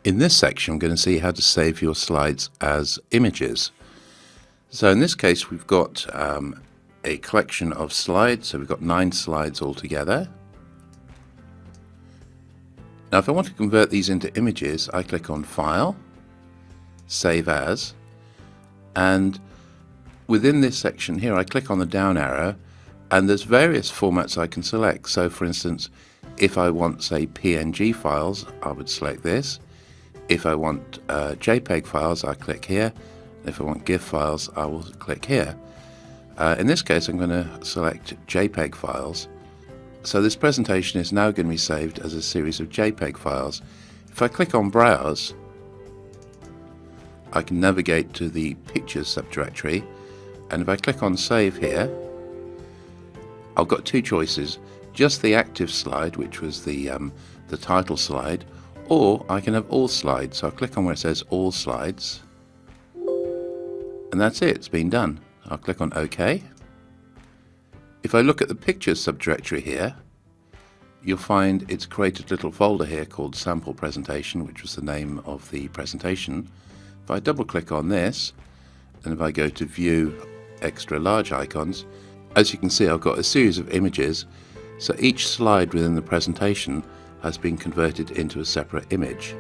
In this section, I'm going to see how to save your slides as images. So in this case, we've got a collection of slides. So we've got 9 slides altogether. Now, if I want to convert these into images, I click on File, Save As, and within this section here, I click on the down arrow, and there's various formats I can select. So for instance, if I want, say, PNG files, I would select this. If I want JPEG files, I click here. If I want GIF files, I will click here. In this case, I'm going to select JPEG files. So this presentation is now going to be saved as a series of JPEG files. If I click on Browse, I can navigate to the Pictures subdirectory, and if I click on Save here, I've got 2 choices: just the active slide, which was the title slide, or I can have all slides. So I'll click on where it says All Slides, and that's it, it's been done. I'll click on OK. If I look at the Pictures subdirectory here, you'll find it's created a little folder here called Sample Presentation, which was the name of the presentation. If I double click on this, and if I go to View Extra Large Icons, as you can see, I've got a series of images, so each slide within the presentation has been converted into a separate image.